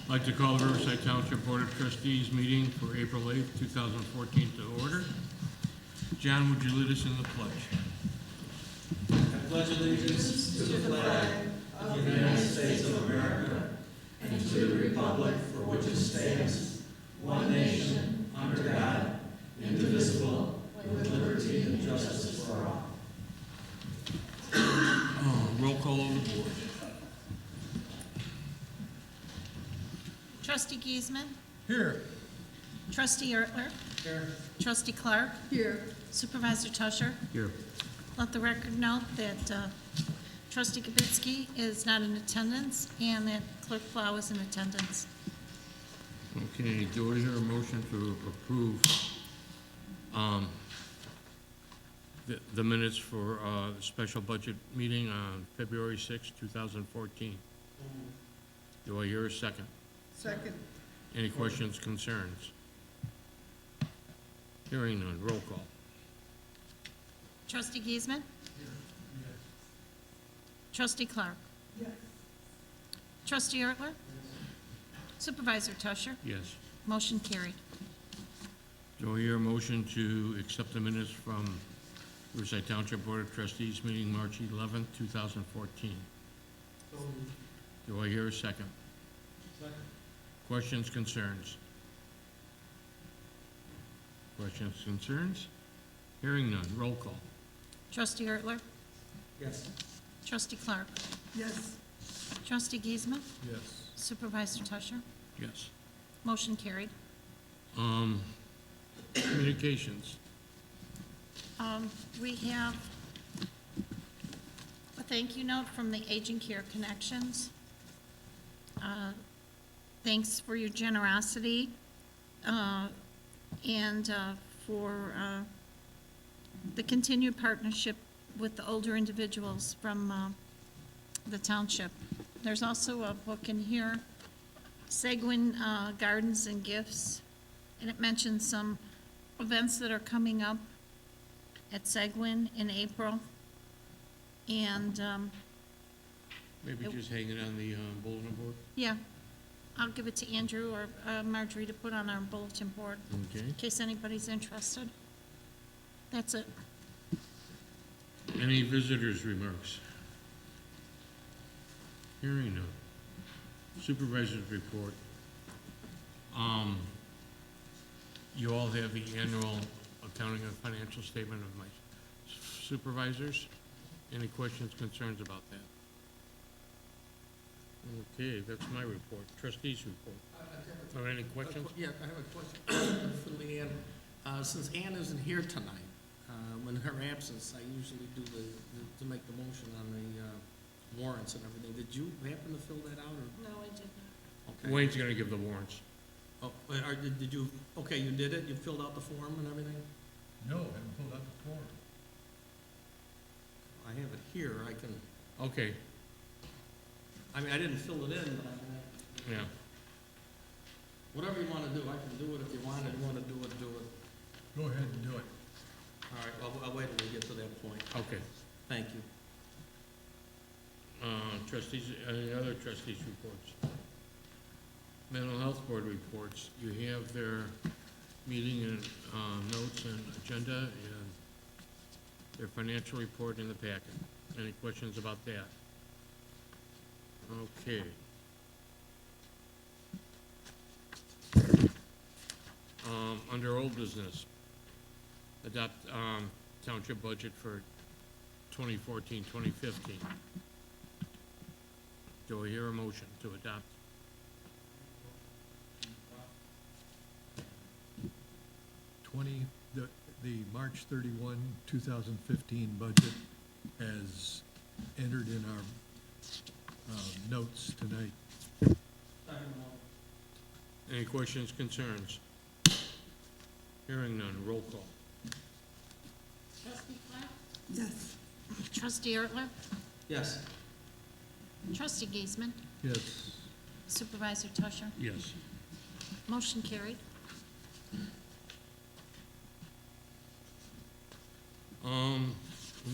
I'd like to call the Riverside Township Board of Trustees meeting for April 8th, 2014 to order. John, would you lead us in the pledge? I pledge allegiance to the flag of the United States of America and to the republic for which it stands, one nation, under God, indivisible, with liberty and justice for all. Roll call on the board. Trustee Giesman? Here. Trustee Ertler? Here. Trustee Clark? Here. Supervisor Tusher? Here. Let the record note that Trustee Kibitsky is not in attendance and that Clerk Plow is in attendance. Okay, do I hear a motion to approve the minutes for the special budget meeting on February 6, 2014? Do I hear a second? Second. Any questions, concerns? Hearing none, roll call. Trustee Giesman? Trustee Clark? Yes. Trustee Ertler? Supervisor Tusher? Yes. Motion carried. Do I hear a motion to accept the minutes from Riverside Township Board of Trustees meeting March 11, 2014? Do I hear a second? Second. Questions, concerns? Questions, concerns? Hearing none, roll call. Trustee Ertler? Yes. Trustee Clark? Yes. Trustee Giesman? Yes. Supervisor Tusher? Yes. Motion carried. Communications. We have a thank you note from the Aging Care Connections. Thanks for your generosity and for the continued partnership with the older individuals from the township. There's also a book in here, Seguin Gardens and Gifts, and it mentions some events that are coming up at Seguin in April. And Maybe just hang it on the bulletin board? yeah, I'll give it to Andrew or Marjorie to put on our bulletin board Okay. in case anybody's interested. That's it. Any visitors' remarks? Hearing none. Supervisors report. You all have the annual accounting and financial statement of my supervisors. Any questions, concerns about that? Okay, that's my report. Trustees report. Or any questions? Yeah, I have a question for Leanne. Since Ann isn't here tonight, in her absence, I usually do to make the motion on the warrants and everything. Did you happen to fill that out, or? No, I did not. Okay. Wayne's gonna give the warrants. Oh, did you, okay, you did it? You filled out the form and everything? No, I haven't filled out the form. I have it here, I can, Okay, I mean, I didn't fill it in, but I can, yeah. whatever you wanna do, I can do it if you want it, do it. Go ahead and do it. All right, I'll wait till we get to that point. Okay. Thank you. Trustees, any other trustees' reports? Mental Health Board reports. You have their meeting and notes and agenda and their financial report in the packet. Any questions about that? Okay. Under old business, adopt township budget for 2014-2015. Do I hear a motion to adopt? The March 31, 2015 budget as entered in our notes tonight. Any questions, concerns? Hearing none, roll call. Trustee Clark? Yes. Trustee Ertler? Yes. Trustee Giesman? Yes. Supervisor Tusher? Yes. Motion carried.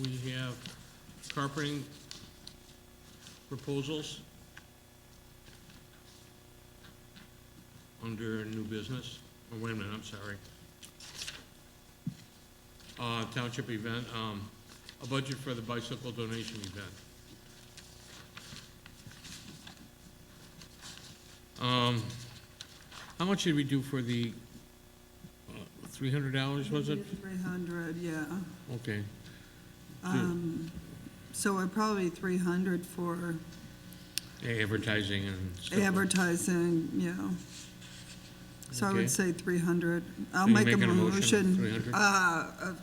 We have carpeting proposals. under new business. Oh, wait a minute, I'm sorry. Township event, a budget for the bicycle donation event. How much did we do for the, $300, was it? 300, yeah. Okay. So it'd probably be 300 for Advertising and stuff. advertising, yeah. So I Okay. would say 300. I'll So you're make a making a motion, motion 300?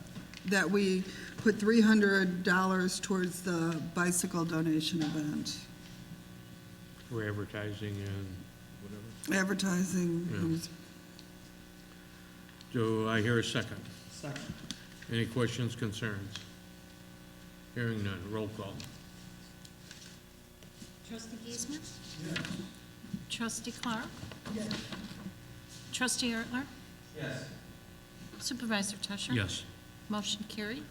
that we put $300 towards the bicycle donation event. For advertising and whatever. Advertising, Yeah. Do I hear a second? Second. Any questions, concerns? Hearing none, roll call. Trustee Giesman? Trustee Clark? Trustee Ertler? Yes. Supervisor Tusher? Yes. Motion carried.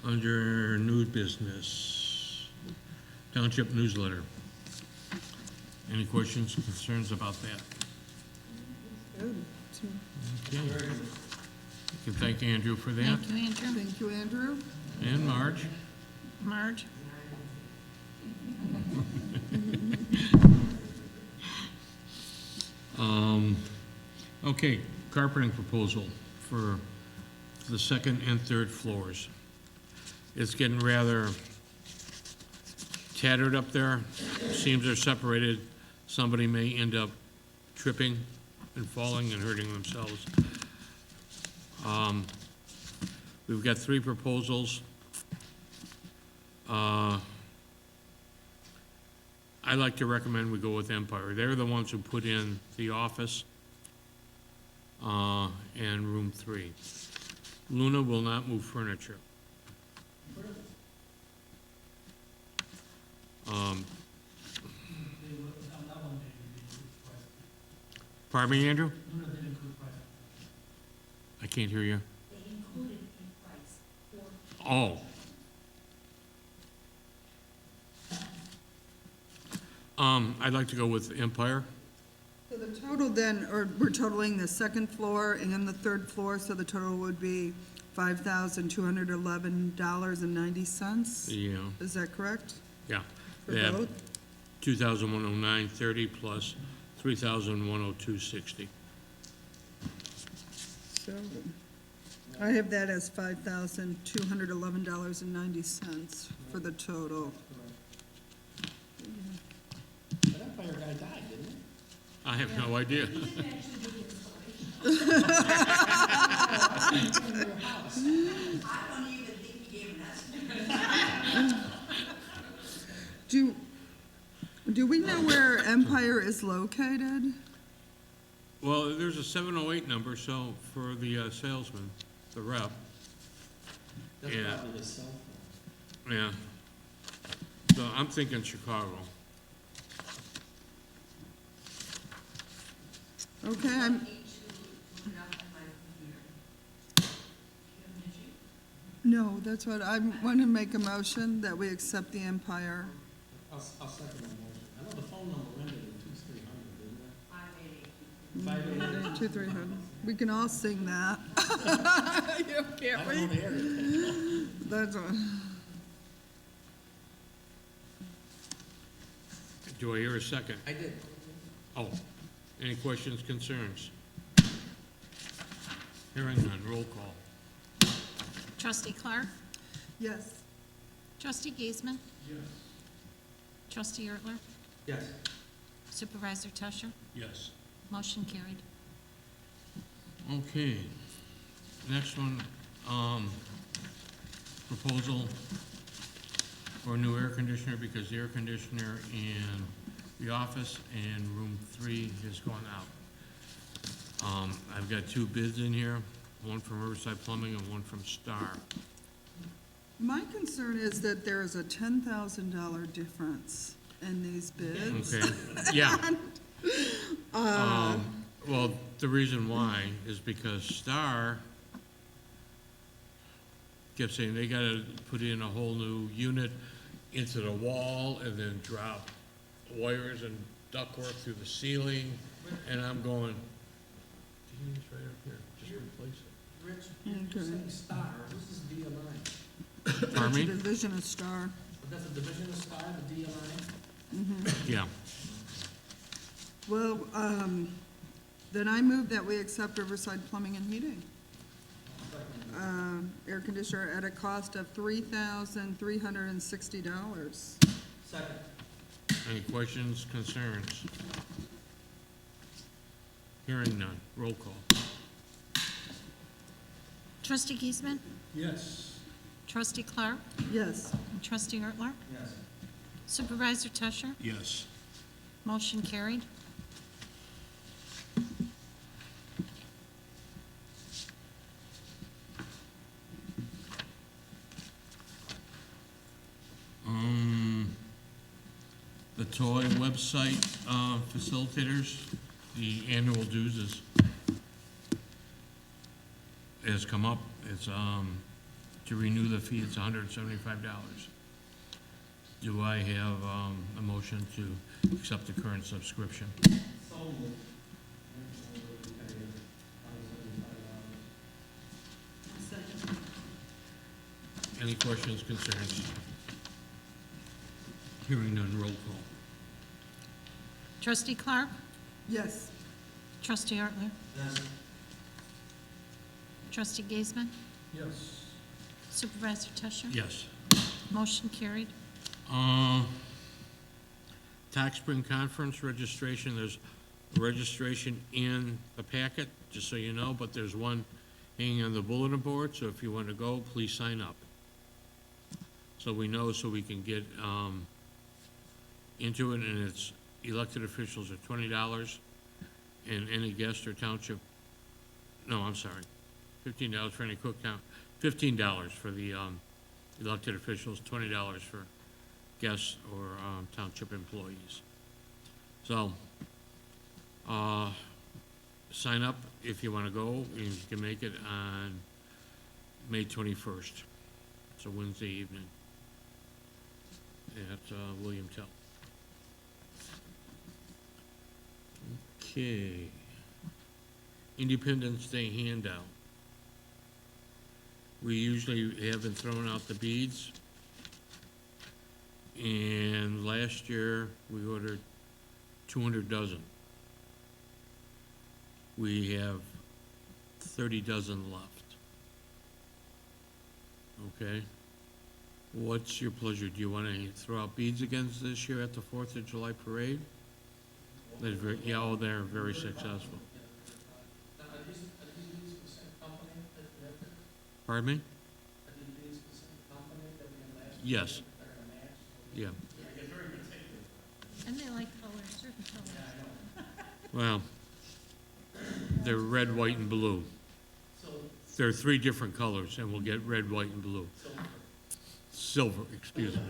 Under new business, Township newsletter. Any questions, concerns about that? Okay. You can thank Andrew for that. Thank you, Andrew. Thank you, Andrew. And Marge? Marge? Okay, carpeting proposal for the second and third floors. It's getting rather tattered up there. Seams are separated. Somebody may end up tripping and falling and hurting themselves. We've got 3 proposals. I like to recommend we go with Empire. They're the ones who put in the office and room 3. Luna will not move furniture. Pardon me, Andrew? I can't hear you. They included a price for Oh. I'd like to go with Empire. So the total then, or we're totaling the second floor and the third floor, so the total would be $5,211.90? Yeah, Is that correct? yeah. For They have both? 2,109.30 plus 3,102.60. So I have that as $5,211.90 for the total. That Empire guy died, didn't he? I have no idea. I don't even think he gave an estimate. Do we know where Empire is located? Well, there's a 708 number, so for the salesman, the rep, That's Yeah. probably his cell phone. yeah. So I'm thinking Chicago. Okay, I need to look it up on my computer. Did you? no, that's what, I want to make a motion that we accept the Empire. I'll second the motion. I know the phone number ended in 2300, didn't it? 588. 2,300. We can all sing that. You I can't don't know we? the area. That's one. Do I hear a second? I did. Oh, any questions, concerns? Hearing none, roll call. Trustee Clark? Yes. Trustee Giesman? Yes. Trustee Ertler? Yes. Supervisor Tusher? Yes. Motion carried. Okay, next one, proposal for a new air conditioner because the air conditioner in the office and room 3 has gone out. I've got 2 bids in here, one from Riverside Plumbing and one from Star. My concern is that there is a $10,000 difference in these bids. Okay, yeah. Well, the reason why is because Star kept saying they gotta put in a whole new unit into the wall and then drop wires and ductwork through the ceiling, and I'm going, It's right up here, just replace it. Rich, you're Okay. saying star, this is DMI. Pardon me? Division of Star. But that's a division of star, the DMI? Yeah. Well, then I move that we accept Riverside Plumbing and Heating. Air conditioner at a cost of $3,360. Second. Any questions, concerns? Hearing none, roll call. Trustee Giesman? Yes. Trustee Clark? Yes. And Trustee Ertler? Yes. Supervisor Tusher? Yes. Motion carried. The toy website, facilitators, the annual dues has come up. It's, to renew the fee, it's $175. Do I have, a motion to accept the current subscription? So moved. Any questions, concerns? Hearing none, roll call. Trustee Clark? Yes. Trustee Ertler? Yes. Trustee Giesman? Yes. Supervisor Tusher? Yes. Motion carried. Tax Spring Conference registration, there's a registration in the packet, just so you know, but there's one hanging on the bulletin board, so if you want to go, please sign up. So we know, so we can get, into it, and it's elected officials are $20, and any guest or township, no, I'm sorry, $15 for any cook count, $15 for the, elected officials, $20 for guests or, township employees. So, sign up if you want to go, and you can make it on May 21st. It's a Wednesday evening at, William Tell. Okay. Independence Day handout. We usually haven't thrown out the beads. And last year, we ordered 200 dozen. We have 30 dozen left. Okay? What's your pleasure? Do you want to throw out beads again this year at the 4th of July parade? They're very, yeah, oh, they're very successful. Now, are these beads the same company that we have? Pardon me? Are these beads the same company that we had last year? Yes. They're gonna match? Yeah. They're very particular. And they like colors, certain colors. Yeah, I know. Well, they're red, white, and blue. So, There are 3 different colors, and we'll get red, white, and blue. Silver, excuse me.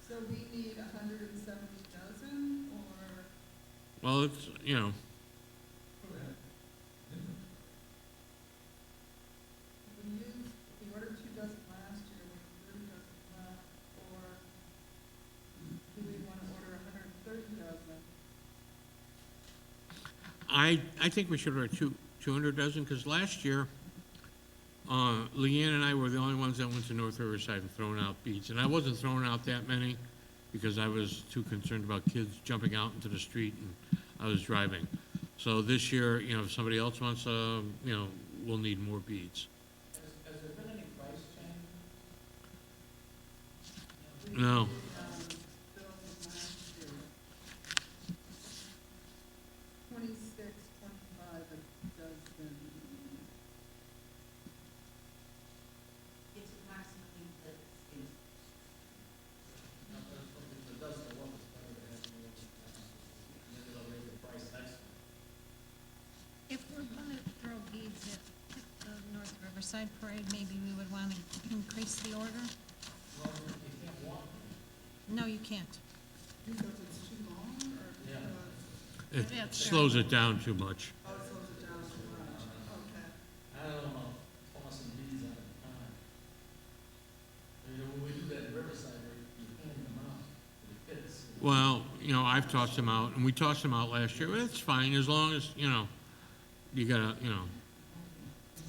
So we need 170 dozen, or? Well, it's, you know, We ordered 2 dozen last year, we have 30 dozen left, or do we want to order 130 dozen? I think we should order 200 dozen, because last year, Leanne and I were the only ones that went to North Riverside and throwing out beads. And I wasn't throwing out that many, because I was too concerned about kids jumping out into the street, and I was driving. So this year, you know, if somebody else wants, you know, we'll need more beads. has there been any price change? No. Bill from last year. 26, 25 a dozen. It's approximately the same. No, the dozen of one is better than having one. Maybe they'll raise the price next time. If we're gonna throw beads at the North Riverside Parade, maybe we would wanna increase the order? Well, you can't walk. No, you can't. Because it's too long, or Yeah. because, It slows it down too much. oh, it slows it down too much? Okay. I don't know, tossing beads out of the time. You know, when we do that in Riverside, we hand them out to the kids. Well, you know, I've tossed them out, and we tossed them out last year. It's fine, as long as, you know, you gotta,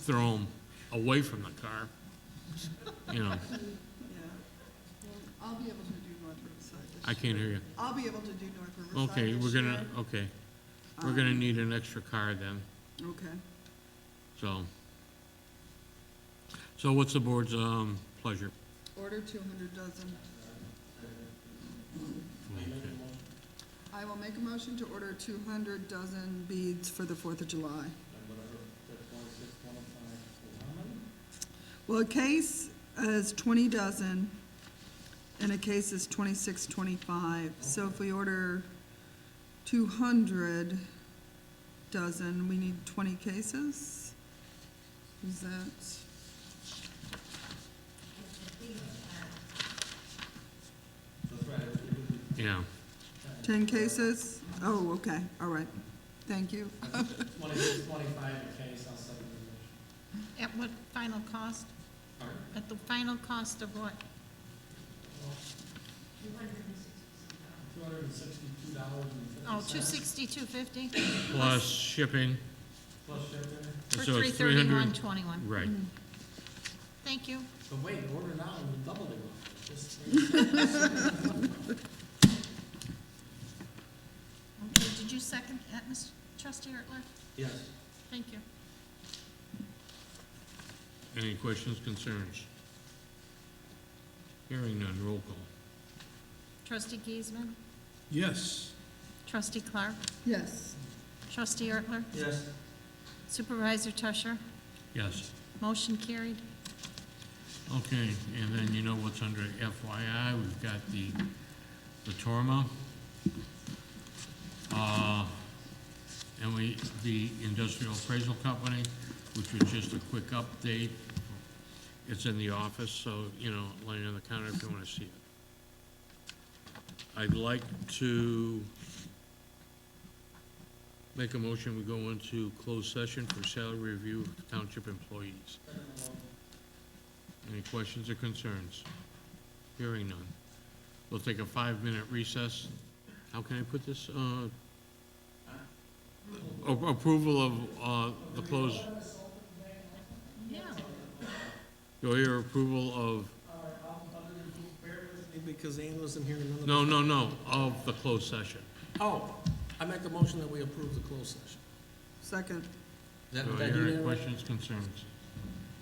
throw them away from the car, Yeah. Well, I'll be able to do North Riverside this I can't hear you. I'll be able to do North Riverside Okay, this we're gonna, year. okay, we're gonna need an extra car then, Okay. so what's the board's, pleasure? Order 200 dozen. I will make a motion to order 200 dozen beads for the 4th of July. Well, a case is 20 dozen, and a case is 26.25. So if we order 200 dozen, we need 20 cases? Is that? Yeah, 10 cases? Oh, okay, all right. Thank you. 26, 25 a case, I'll second the motion. At what final cost? Pardon? At the final cost of what? $262.50. Oh, $262.50 plus shipping, Plus shipping. for so it's $331.21. right. Thank you. But wait, order now and we'll double it. Just- Okay, did you second that, Mr. Trustee Ertler? Yes. Thank you. Any questions, concerns? Hearing none, roll call. Trustee Giesman? Yes. Trustee Clark? Yes. Trustee Ertler? Yes. Supervisor Tusher? Yes. Motion carried. Okay, and then you know what's under FYI, we've got the Torma. And the Industrial Appraisal Company, which was just a quick update. It's in the office, so, laying on the counter if you wanna see it. I'd like to make a motion, we go into closed session for salary review of township employees. Any questions or concerns? Hearing none. We'll take a 5-minute recess. How can I put this? Approval of the close. Yeah. Do I hear approval of, Because Ann wasn't here. None of no, of the closed session? Oh, I make a motion that we approve the closed session. Second. That, Do I that hear you any there? questions, concerns?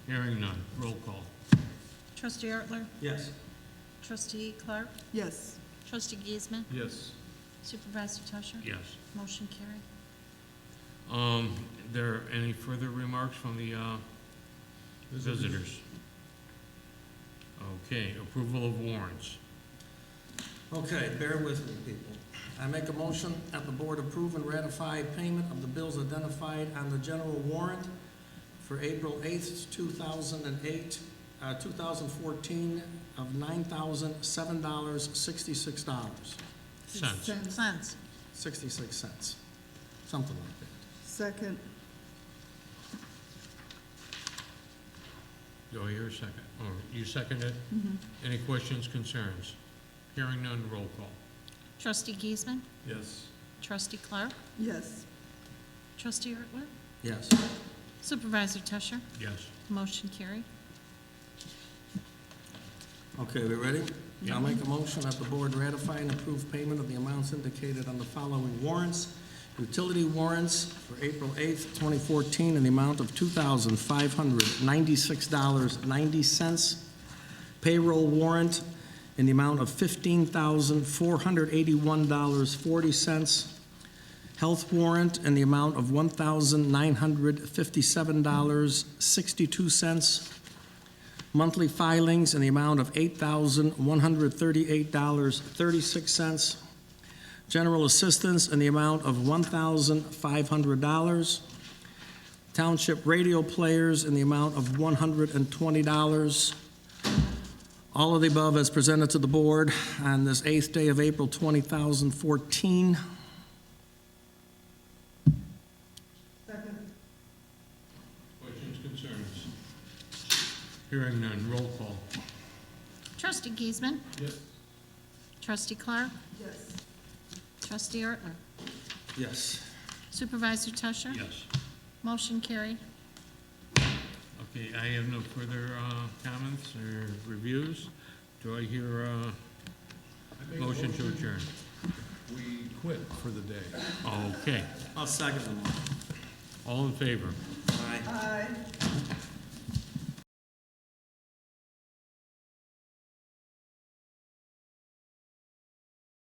Hearing none. Roll call. Trustee Ertler? Yes. Trustee Clark? Yes. Trustee Giesman? Yes. Supervisor Tusher? Yes. Motion carried. There any further remarks from the visitors? Okay, approval of warrants. Okay, bear with me, people. I make a motion that the board approve and ratify payment of the bills identified on the general warrant for April 8th, 2014 of $9,007.66. Cents. Cents. 66 cents, something like that. Second. Do I hear a second? Or you seconded? Any questions, concerns? Hearing none, roll call. Trustee Giesman? Yes. Trustee Clark? Yes. Trustee Ertler? Yes. Supervisor Tusher? Yes. Motion carried. Okay, we ready? I'll make a motion that the board ratify and approve payment of the amounts indicated on the following warrants. Utility warrants for April 8th, 2014, in the amount of $2,596.90. Payroll warrant in the amount of $15,481.40. Health warrant in the amount of $1,957.62. Monthly filings in the amount of $8,138.36. General assistance in the amount of $1,500. Township radio players in the amount of $120. All of the above as presented to the board on this 8th day of April 2014. Questions, concerns? Hearing none, roll call. Trustee Giesman? Yes. Trustee Clark? Yes. Trustee Ertler? Yes. Supervisor Tusher? Yes. Motion carried. Okay, I have no further comments or reviews. Do I hear a I make a motion to adjourn? We quit for the day. Okay, I'll second the motion. all in favor? Aye. Aye.